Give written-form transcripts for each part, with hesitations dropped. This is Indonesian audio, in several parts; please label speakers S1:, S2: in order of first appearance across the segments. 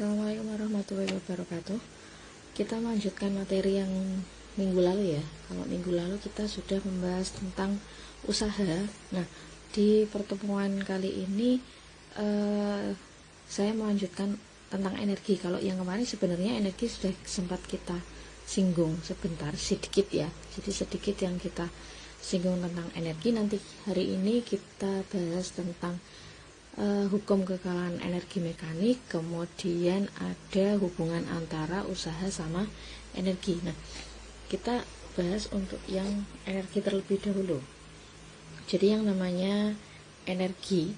S1: Assalamualaikum warahmatullahi wabarakatuh. Kita melanjutkan materi yang minggu lalu ya. Kalau minggu lalu kita sudah membahas tentang usaha. Nah, di pertemuan kali ini saya melanjutkan tentang energi. Kalau yang kemarin sebenarnya energi sudah sempat kita singgung sebentar, sedikit ya. Jadi sedikit yang kita singgung tentang energi. Nanti hari ini kita bahas tentang hukum kekalahan energi mekanik, kemudian ada hubungan antara usaha sama energi. Nah, kita bahas untuk yang energi terlebih dahulu. Jadi yang namanya energi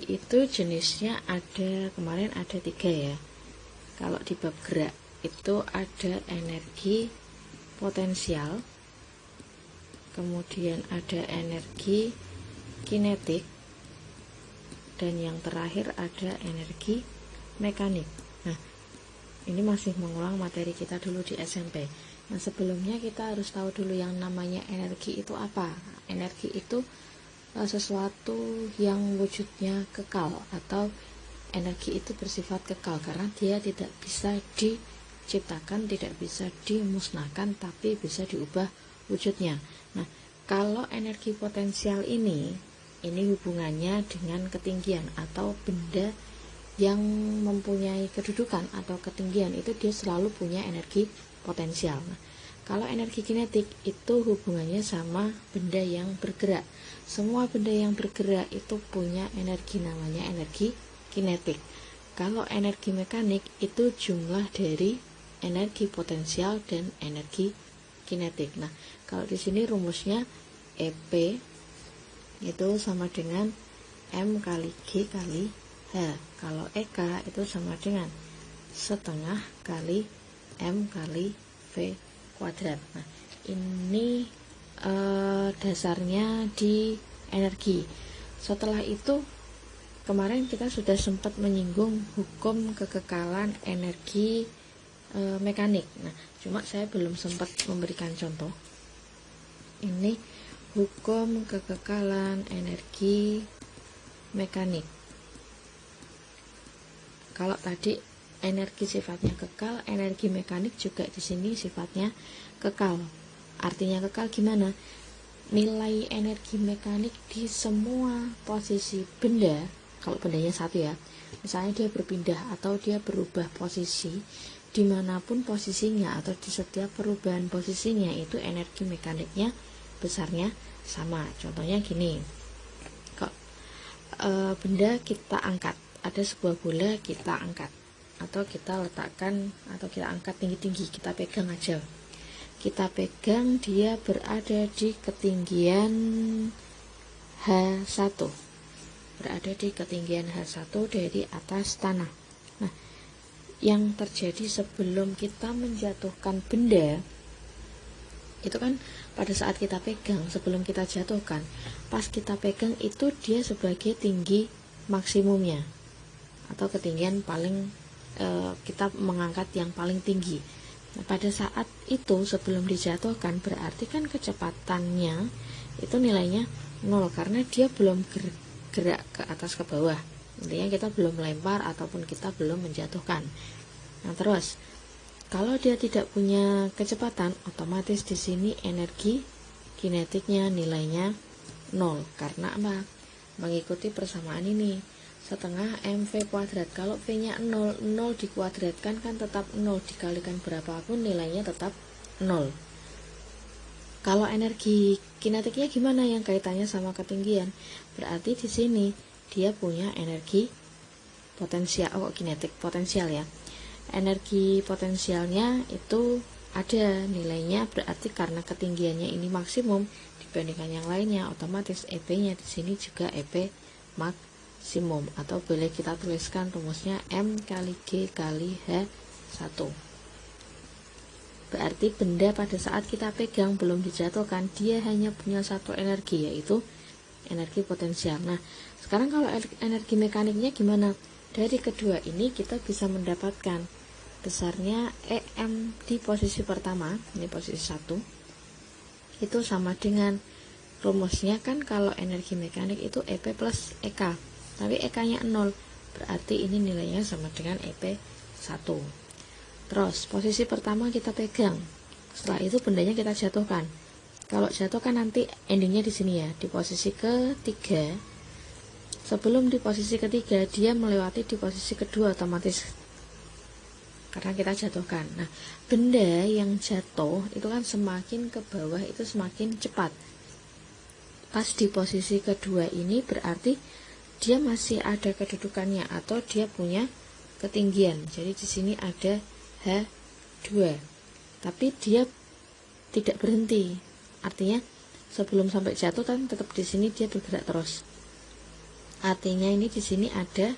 S1: itu jenisnya kemarin ada 3 ya. Kalau di bab gerak itu ada energi potensial, kemudian ada energi kinetik, dan yang terakhir ada energi mekanik. Nah, ini masih mengulang materi kita dulu di SMP. Nah, sebelumnya kita harus tahu dulu yang namanya energi itu apa. Energi itu sesuatu yang wujudnya kekal, atau energi itu bersifat kekal karena dia tidak bisa diciptakan, tidak bisa dimusnahkan, tapi bisa diubah wujudnya. Nah, kalau energi potensial ini hubungannya dengan ketinggian atau benda yang mempunyai kedudukan atau ketinggian, itu dia selalu punya energi potensial. Nah, kalau energi kinetik itu hubungannya sama benda yang bergerak. Semua benda yang bergerak itu punya energi, namanya energi kinetik. Kalau energi mekanik itu jumlah dari energi potensial dan energi kinetik. Nah, kalau di sini rumusnya EP itu sama dengan M kali G kali H. Kalau EK itu sama dengan setengah kali M kali V kuadrat. Nah, ini dasarnya di energi. Setelah itu kemarin kita sudah sempat menyinggung hukum kekekalan energi mekanik. Nah, cuma saya belum sempat memberikan contoh. Ini hukum kekekalan energi mekanik. Kalau tadi energi sifatnya kekal, energi mekanik juga di sini sifatnya kekal. Artinya kekal gimana? Nilai energi mekanik di semua posisi benda, kalau bendanya satu ya, misalnya dia berpindah atau dia berubah posisi, dimanapun posisinya atau di setiap perubahan posisinya, itu energi mekaniknya besarnya sama. Contohnya gini, kok benda kita angkat, ada sebuah bola kita angkat atau kita letakkan atau kita angkat tinggi-tinggi, kita pegang aja, kita pegang, dia berada di ketinggian H1, berada di ketinggian H1 dari atas tanah. Nah, yang terjadi sebelum kita menjatuhkan benda itu kan pada saat kita pegang, sebelum kita jatuhkan, pas kita pegang itu dia sebagai tinggi maksimumnya atau ketinggian paling kita mengangkat yang paling tinggi. Nah, pada saat itu sebelum dijatuhkan berarti kan kecepatannya itu nilainya 0 karena dia belum gerak ke atas ke bawah. Intinya kita belum melempar ataupun kita belum menjatuhkan. Nah, terus kalau dia tidak punya kecepatan, otomatis di sini energi kinetiknya nilainya 0. Karena apa? Mengikuti persamaan ini, setengah MV kuadrat. Kalau V-nya 0, 0 dikuadratkan kan tetap 0, dikalikan berapapun nilainya tetap 0. Kalau energi kinetiknya gimana yang kaitannya sama ketinggian? Berarti di sini dia punya energi potensial, kinetik potensial ya. Energi potensialnya itu ada nilainya, berarti karena ketinggiannya ini maksimum dibandingkan yang lainnya, otomatis EP-nya di sini juga EP maksimum, atau boleh kita tuliskan rumusnya M kali G kali H1. Berarti benda pada saat kita pegang belum dijatuhkan, dia hanya punya satu energi, yaitu energi potensial. Nah, sekarang kalau energi mekaniknya gimana? Dari kedua ini kita bisa mendapatkan besarnya EM di posisi pertama, ini posisi 1, itu sama dengan rumusnya kan kalau energi mekanik itu EP plus EK. tapi EK-nya 0, berarti ini nilainya sama dengan EP1. Terus posisi pertama kita pegang, setelah itu bendanya kita jatuhkan. Kalau jatuh kan nanti endingnya di sini ya, di posisi ketiga. Sebelum di posisi ketiga dia melewati di posisi kedua otomatis, karena kita jatuhkan. Nah, benda yang jatuh itu kan semakin ke bawah itu semakin cepat. Pas di posisi kedua ini berarti dia masih ada kedudukannya atau dia punya ketinggian. Jadi di sini ada H2. Tapi dia tidak berhenti. Artinya sebelum sampai jatuh kan tetap di sini dia bergerak terus. Artinya ini di sini ada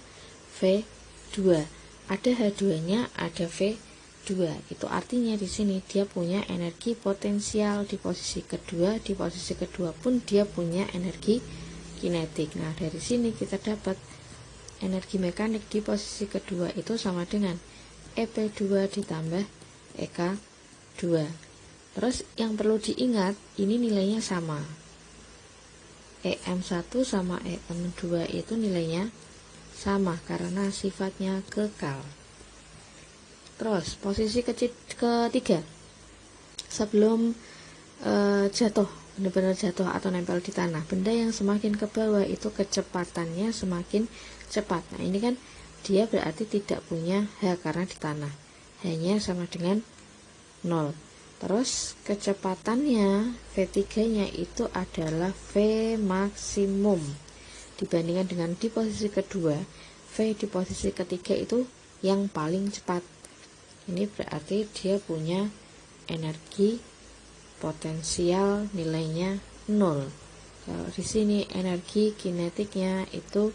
S1: V2. Ada H2-nya, ada V2. Itu artinya di sini dia punya energi potensial di posisi kedua. Di posisi kedua pun dia punya energi kinetik. Nah, dari sini kita dapat energi mekanik di posisi kedua itu sama dengan EP2 ditambah EK2. Terus yang perlu diingat, ini nilainya sama. EM1 sama EM2 itu nilainya sama karena sifatnya kekal. Terus posisi ketiga, sebelum jatuh, benar-benar jatuh atau nempel di tanah, benda yang semakin ke bawah itu kecepatannya semakin cepat. Nah, ini kan dia berarti tidak punya H karena di tanah, hanya sama dengan 0. Terus kecepatannya V3-nya itu adalah V maksimum dibandingkan dengan di posisi kedua. V di posisi ketiga itu yang paling cepat. Ini berarti dia punya energi potensial nilainya 0. Kalau di sini energi kinetiknya itu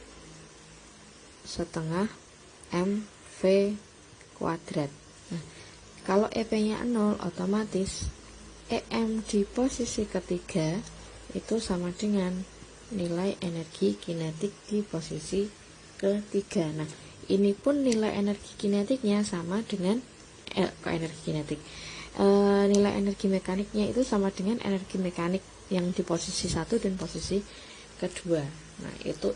S1: setengah mv kuadrat. Nah, kalau EP-nya 0, otomatis EM di posisi ketiga itu sama dengan nilai energi kinetik di posisi ketiga. Nah, ini pun nilai energi kinetiknya sama dengan nilai energi mekaniknya itu sama dengan energi mekanik yang di posisi 1 dan posisi kedua. Nah, itu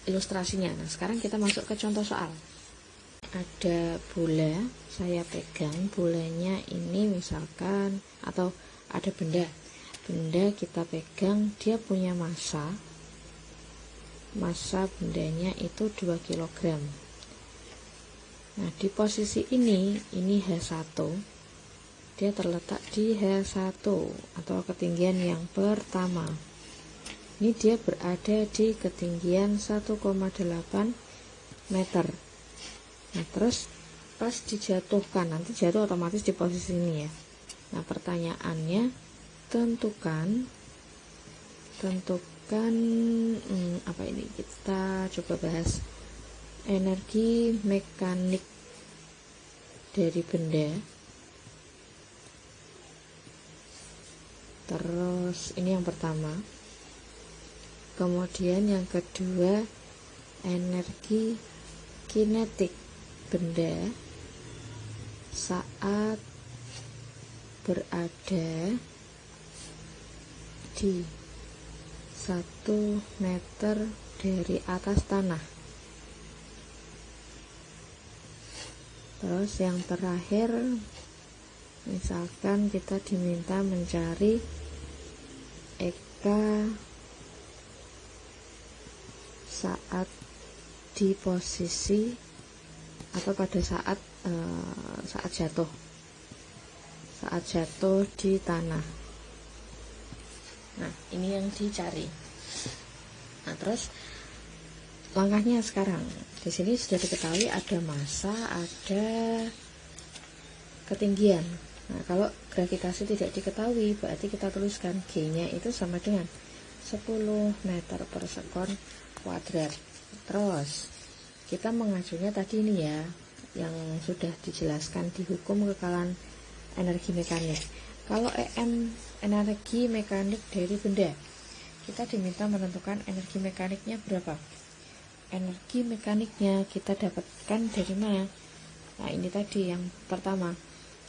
S1: ilustrasinya. Nah, sekarang kita masuk ke contoh soal. Ada bola, saya pegang bolanya ini misalkan, atau ada benda kita pegang, dia punya massa bendanya itu 2 kg. Nah, di posisi ini H1, dia terletak di H1 atau ketinggian yang pertama. Ini dia berada di ketinggian 1,8 meter. Nah, terus pas dijatuhkan, nanti jatuh otomatis di posisi ini ya. Nah, pertanyaannya tentukan apa ini, kita coba bahas energi mekanik dari benda. Terus ini yang pertama. Kemudian yang kedua, energi kinetik benda saat berada di 1 meter dari atas tanah. Terus yang terakhir, misalkan kita diminta mencari EK saat di posisi atau pada saat jatuh di tanah. Nah, ini yang dicari. Nah, terus langkahnya sekarang di sini sudah diketahui ada massa, ada ketinggian. Nah, kalau gravitasi tidak diketahui, berarti kita tuliskan G-nya itu sama dengan 10 meter per sekon kuadrat. Terus kita mengajunya tadi ini ya, yang sudah dijelaskan di hukum kekalan energi mekanik. Kalau EM energi mekanik dari benda, kita diminta menentukan energi mekaniknya berapa. Energi mekaniknya kita dapatkan dari mana? Nah, ini tadi yang pertama,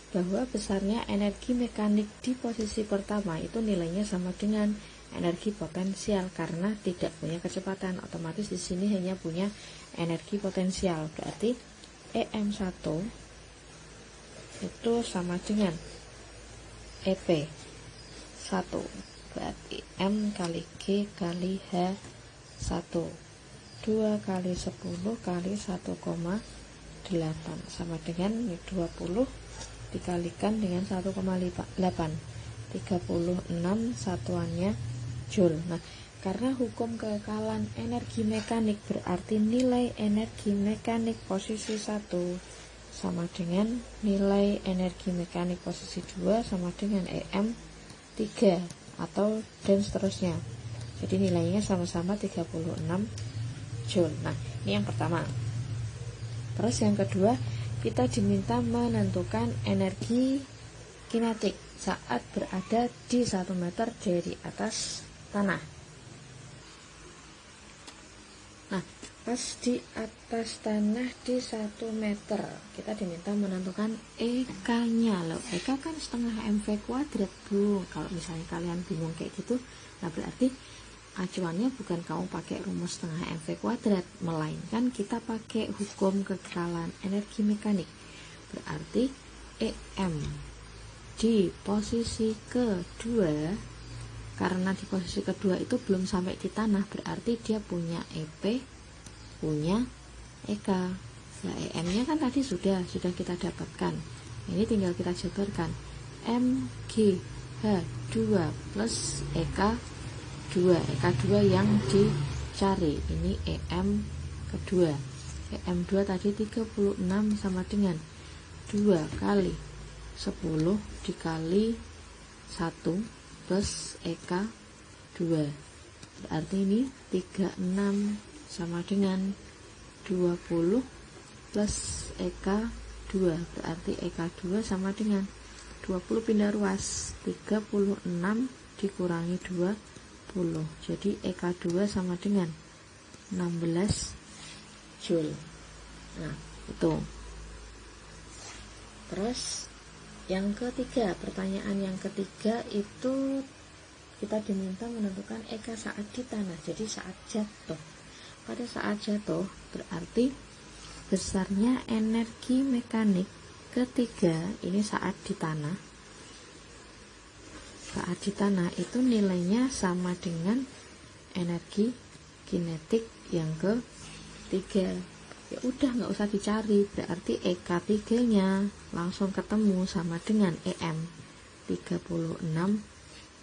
S1: bahwa besarnya energi mekanik di posisi pertama itu nilainya sama dengan energi potensial karena tidak punya kecepatan. Otomatis di sini hanya punya energi potensial. Berarti EM1 itu sama dengan EP1. Berarti M kali G kali H1. 2 kali 10 kali 1,8 sama dengan 20 dikalikan dengan 1,8, 36 satuannya Joule. Nah, karena hukum kekekalan energi mekanik berarti nilai energi mekanik posisi 1 sama dengan nilai energi mekanik posisi 2 sama dengan EM3 atau dan seterusnya. Jadi nilainya sama-sama 36 Joule. Nah, ini yang pertama. Terus yang kedua, kita diminta menentukan energi kinetik saat berada di 1 meter dari atas tanah. Nah, pas di atas tanah di 1 meter, kita diminta menentukan EK-nya. Loh, EK kan setengah MV kuadrat, Bu. Kalau misalnya kalian bingung kayak gitu, nah berarti acuannya bukan kamu pakai rumus setengah MV kuadrat, melainkan kita pakai hukum kekekalan energi mekanik. Berarti EM di posisi kedua, karena di posisi kedua itu belum sampai di tanah, berarti dia punya EP, punya EK. Nah, EM-nya kan tadi sudah kita dapatkan. Ini tinggal kita jabarkan. MGH2 plus EK2. EK2 yang dicari. Ini EM kedua. EM2 tadi 36 sama dengan 2 kali 10 dikali 1 plus EK2. Berarti ini 36 sama dengan 20 plus EK2. Berarti EK2 sama dengan 20 pindah ruas, 36 dikurangi 20. Jadi EK2 sama dengan 16 Joule. Nah, itu. Terus yang ketiga, pertanyaan yang ketiga itu kita diminta menentukan EK saat di tanah. Jadi saat jatuh. Pada saat jatuh berarti besarnya energi mekanik ketiga ini saat di tanah. Saat di tanah itu nilainya sama dengan energi kinetik yang ketiga. Ya udah, nggak usah dicari, berarti EK3 nya langsung ketemu sama dengan EM 36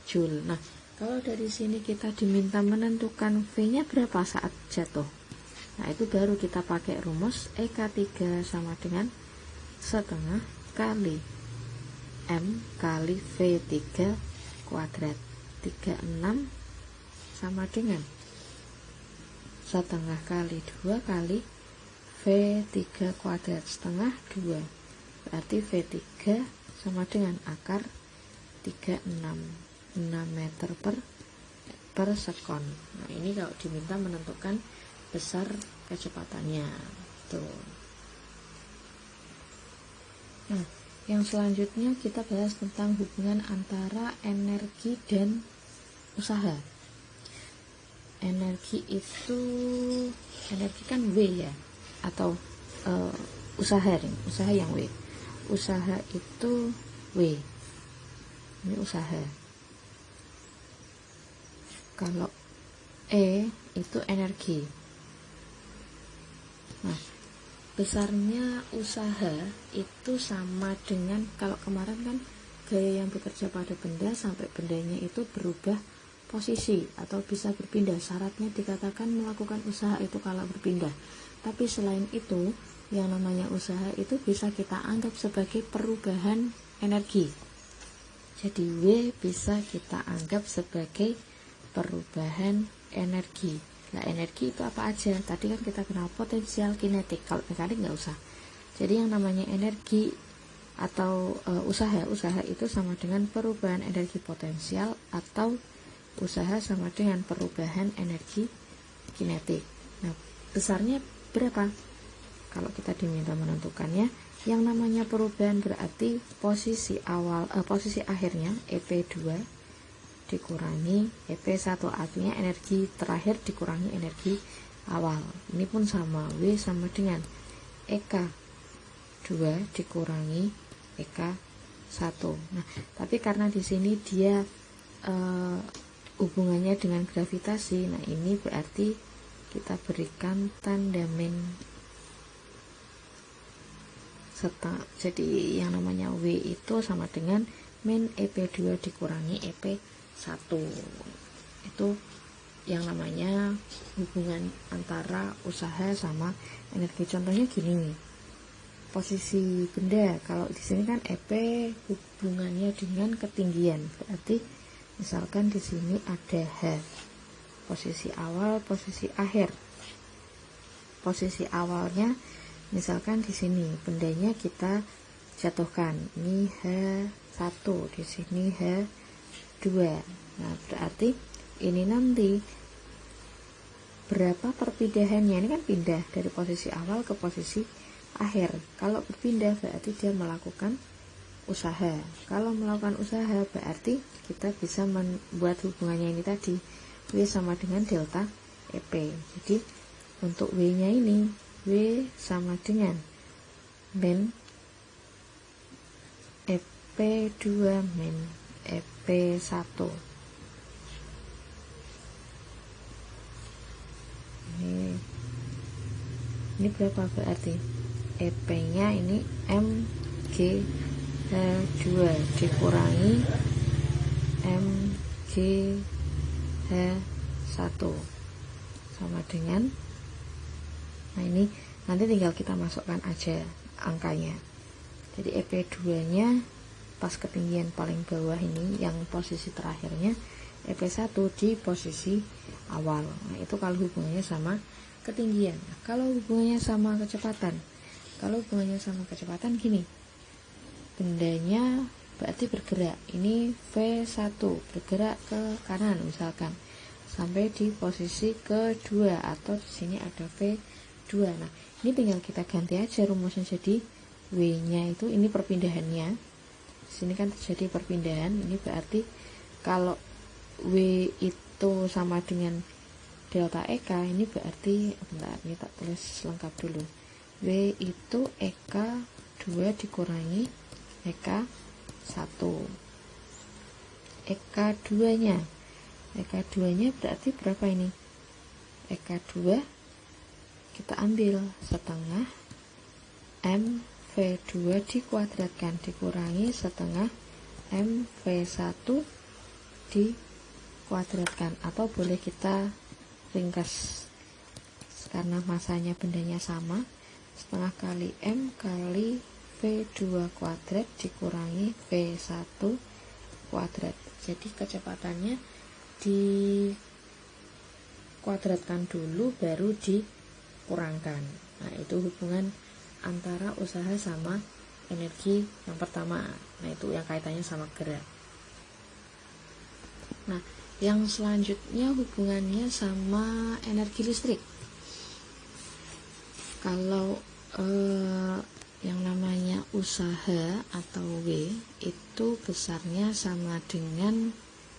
S1: Joule. Nah, kalau dari sini kita diminta menentukan V nya berapa saat jatuh, nah itu baru kita pakai rumus EK3 sama dengan setengah kali M kali V3 kuadrat. 36 sama dengan setengah kali 2 kali V3 kuadrat setengah 2. Berarti V3 sama dengan akar 36, 6 meter per sekon. Nah, ini kalau diminta menentukan besar kecepatannya. Tuh. Nah, yang selanjutnya kita bahas tentang hubungan antara energi dan usaha. Energi kan W ya, atau usaha yang W. Usaha itu W. Ini usaha. Kalau E itu energi. Nah, besarnya usaha itu sama dengan, kalau kemarin kan gaya yang bekerja pada benda sampai bendanya itu berubah posisi atau bisa berpindah. Syaratnya dikatakan melakukan usaha itu kalau berpindah. Tapi selain itu, yang namanya usaha itu bisa kita anggap sebagai perubahan energi. Jadi W bisa kita anggap sebagai perubahan energi. Nah, energi itu apa aja? Tadi kan kita kenal potensial, kinetik. Kalau mekanik nggak usah. Jadi yang namanya energi atau usaha itu sama dengan perubahan energi potensial, atau usaha sama dengan perubahan energi kinetik. Nah, besarnya berapa? Kalau kita diminta menentukannya, yang namanya perubahan berarti posisi akhirnya EP2 dikurangi EP1, artinya energi terakhir dikurangi energi awal. Ini pun sama, W sama dengan EK2 dikurangi EK1. Nah, tapi karena di sini dia hubungannya dengan gravitasi, nah ini berarti kita berikan tanda min serta, jadi yang namanya W itu sama dengan min EP2 dikurangi EP1. Itu yang namanya hubungan antara usaha sama energi. Contohnya gini nih, posisi benda, kalau di sini kan EP hubungannya dengan ketinggian, berarti misalkan di sini ada H, posisi awal, posisi akhir. Posisi awalnya misalkan di sini bendanya kita jatuhkan, ini H1, di sini H2. Nah, berarti ini nanti berapa perpindahannya, ini kan pindah dari posisi awal ke posisi akhir. Kalau berpindah berarti dia melakukan usaha. Kalau melakukan usaha berarti kita bisa membuat hubungannya ini tadi, W sama dengan delta EP. Jadi untuk W nya ini, W sama dengan min EP2 min EP1. Ini berapa berarti? EP nya ini MG H2 dikurangi MG H1 sama dengan, nah ini nanti tinggal kita masukkan aja angkanya. Jadi EP2 nya pas ketinggian paling bawah ini, yang posisi terakhirnya EP1 di posisi awal. Nah itu kalau hubungannya sama ketinggian. Nah, kalau hubungannya sama kecepatan, gini, bendanya berarti bergerak, ini V1 bergerak ke kanan misalkan sampai di posisi kedua, atau di sini ada V2. Nah ini tinggal kita ganti aja rumusnya, jadi W nya itu, ini perpindahannya, di sini kan terjadi perpindahan, ini berarti kalau W itu sama dengan delta EK, ini berarti, bentar, ini tak tulis lengkap dulu, W itu EK2 dikurangi EK1. EK2 nya berarti berapa ini? EK2 kita ambil setengah MV2 dikuadratkan dikurangi setengah MV1 dikuadratkan, atau boleh kita ringkas karena masanya bendanya sama, setengah kali M kali V2 kuadrat dikurangi V1 kuadrat. Jadi kecepatannya dikuadratkan dulu baru dikurangkan. Nah itu hubungan antara usaha sama energi yang pertama. Nah itu yang kaitannya sama gerak. Nah yang selanjutnya hubungannya sama energi listrik. Kalau yang namanya usaha atau W itu besarnya sama dengan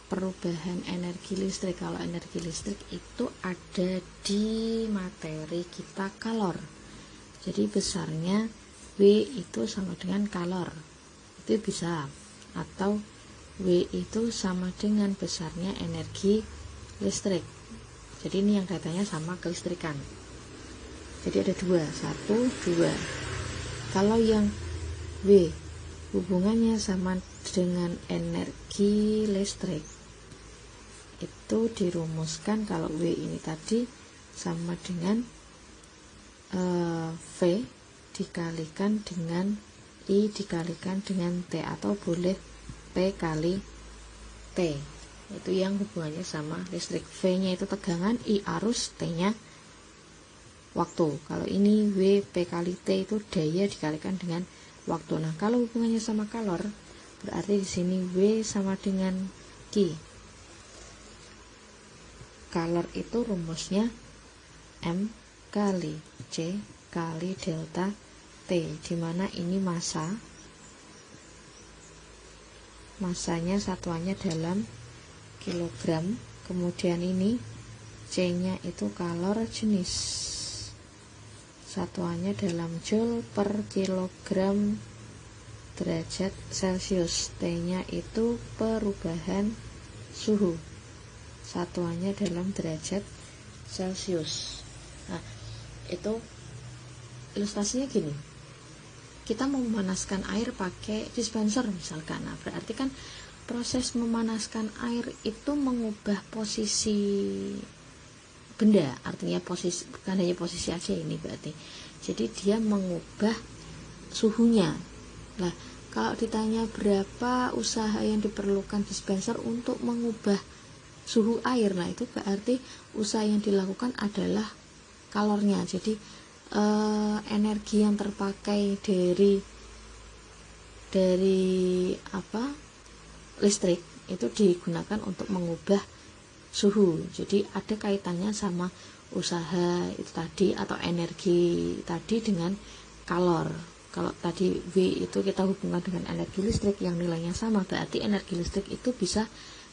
S1: perubahan energi listrik. Kalau energi listrik itu ada di materi kita kalor, jadi besarnya W itu sama dengan kalor, itu bisa. Atau W itu sama dengan besarnya energi listrik. Jadi ini yang katanya sama kelistrikan. Jadi ada dua, 1, 2. Kalau yang W hubungannya sama dengan energi listrik, itu dirumuskan kalau W ini tadi sama dengan V dikalikan dengan I dikalikan dengan T, atau boleh P kali T. Itu yang hubungannya sama listrik. V nya itu tegangan, I arus, T nya waktu. Kalau ini W P kali T itu daya dikalikan dengan waktu. Nah kalau hubungannya sama kalor, berarti di sini W sama dengan Q. Kalor itu rumusnya M kali C kali delta T, dimana ini masanya satuannya dalam kilogram. Kemudian ini C-nya itu kalor jenis, satuannya dalam joule per kilogram derajat Celcius. T-nya itu perubahan suhu, satuannya dalam derajat Celcius. Nah, itu ilustrasinya gini. Kita mau memanaskan air pakai dispenser misalkan. Nah, berarti kan proses memanaskan air itu mengubah posisi benda, artinya posisi, bukan hanya posisi aja ini berarti. Jadi dia mengubah suhunya. Nah, kalau ditanya berapa usaha yang diperlukan dispenser untuk mengubah suhu air, nah itu berarti usaha yang dilakukan adalah kalornya. Jadi energi yang terpakai dari listrik itu digunakan untuk mengubah suhu. Jadi ada kaitannya sama usaha itu tadi atau energi tadi dengan kalor. Kalau tadi W itu kita hubungkan dengan energi listrik yang nilainya sama, berarti energi listrik itu bisa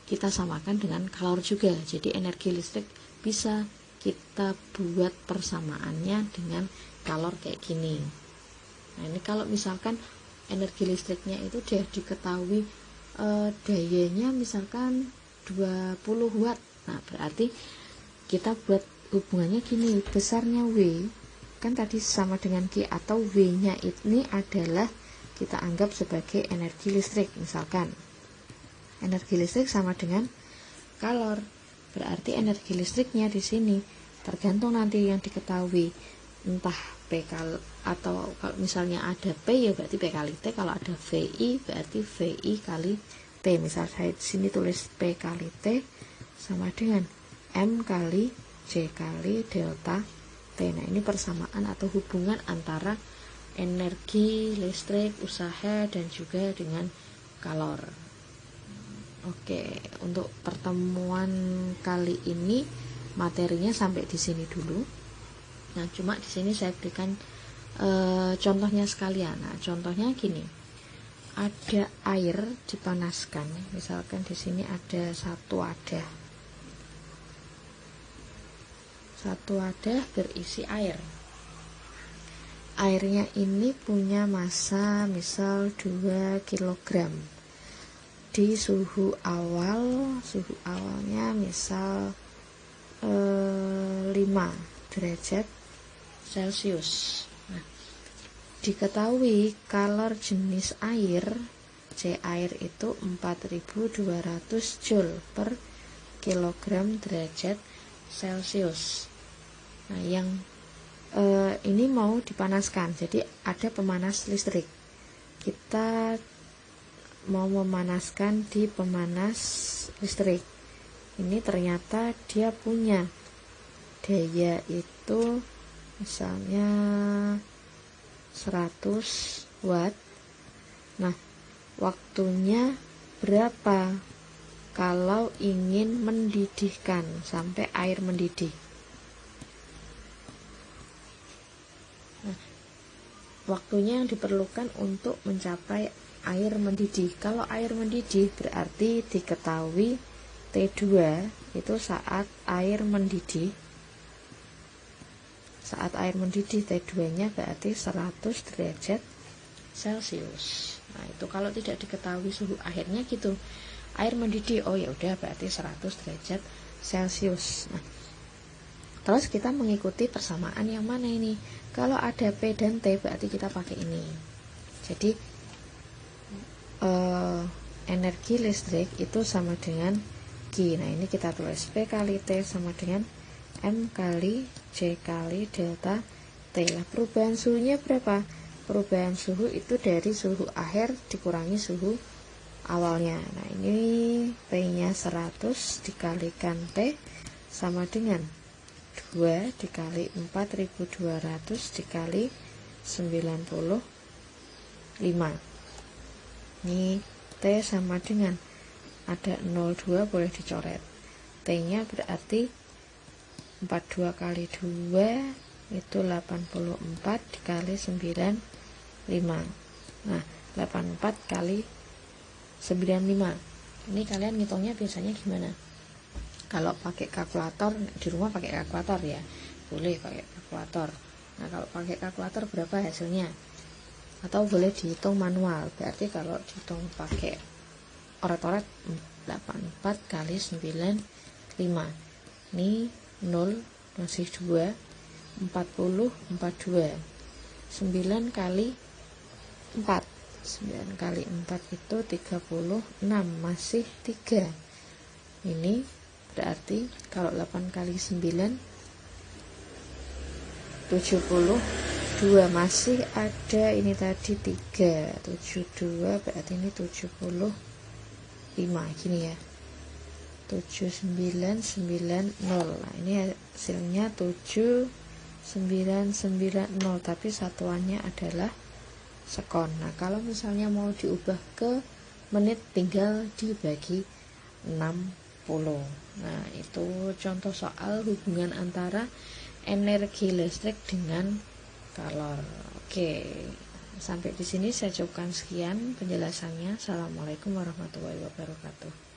S1: kita samakan dengan kalor juga. Jadi energi listrik bisa kita buat persamaannya dengan kalor kayak gini. Nah, ini kalau misalkan energi listriknya itu sudah diketahui dayanya misalkan 20 watt. Nah, berarti kita buat hubungannya gini, besarnya W kan tadi sama dengan Q, atau W-nya ini adalah kita anggap sebagai energi listrik. Misalkan energi listrik sama dengan kalor, berarti energi listriknya di sini tergantung nanti yang diketahui, entah P kali, atau kalau misalnya ada P ya berarti P kali T, kalau ada VI berarti VI kali T. Misal saya di sini tulis P kali T sama dengan M kali J kali delta T. Nah, ini persamaan atau hubungan antara energi listrik, usaha, dan juga dengan kalor. Oke, untuk pertemuan kali ini materinya sampai di sini dulu. Nah, cuma di sini saya berikan contohnya sekalian. Nah, contohnya gini. Ada air dipanaskan. Misalkan di sini ada satu wadah. Satu wadah berisi air. Airnya ini punya massa misal 2 kg. Di suhu awalnya misal 5 derajat Celcius. Nah, diketahui kalor jenis air C air itu 4200 joule per kilogram derajat Celcius. Nah, yang ini mau dipanaskan, jadi ada pemanas listrik. Kita mau memanaskan di pemanas listrik. Ini ternyata dia punya daya itu misalnya 100 watt. Nah, waktunya berapa kalau ingin mendidihkan sampai air mendidih? Nah, waktunya yang diperlukan untuk mencapai air mendidih. Kalau air mendidih berarti diketahui T2 itu saat air mendidih. Saat air mendidih T2-nya berarti 100 derajat Celcius. Nah, itu kalau tidak diketahui suhu akhirnya gitu. Air mendidih, oh ya udah berarti 100 derajat Celcius. Nah, terus kita mengikuti persamaan yang mana ini? Kalau ada P dan T berarti kita pakai ini. Jadi energi listrik itu sama dengan Q. Nah, ini kita tulis P kali T sama dengan M kali J kali delta T. Lah, perubahan suhunya berapa? Perubahan suhu itu dari suhu akhir dikurangi suhu awalnya. Nah, ini P-nya 100 dikalikan T sama dengan 2 dikali 4200 dikali 95. Ini T sama dengan ada 02 boleh dicoret. T-nya berarti 42 kali 2 itu 84 dikali 95. Nah, 84 kali 95. Ini kalian ngitungnya biasanya gimana? Kalau pakai kalkulator, di rumah pakai kalkulator ya, boleh pakai kalkulator. Nah, kalau pakai kalkulator berapa hasilnya? Atau boleh dihitung manual. Berarti kalau dihitung pakai oret-oret 84 kali 9 5. Ini 0 masih 2, 40 42. 9 kali 4. 9 kali 4 itu 36, masih 3. Ini berarti kalau 8 kali 9 72, masih ada ini tadi 3. 72 berarti ini 75 gini ya. 7990. Nah, ini hasilnya 7990, tapi satuannya adalah sekon. Nah, kalau misalnya mau diubah ke menit, tinggal dibagi 60. Nah, itu contoh soal hubungan antara energi listrik dengan kalor. Oke, sampai di sini saya cukupkan sekian penjelasannya. Assalamualaikum warahmatullahi wabarakatuh.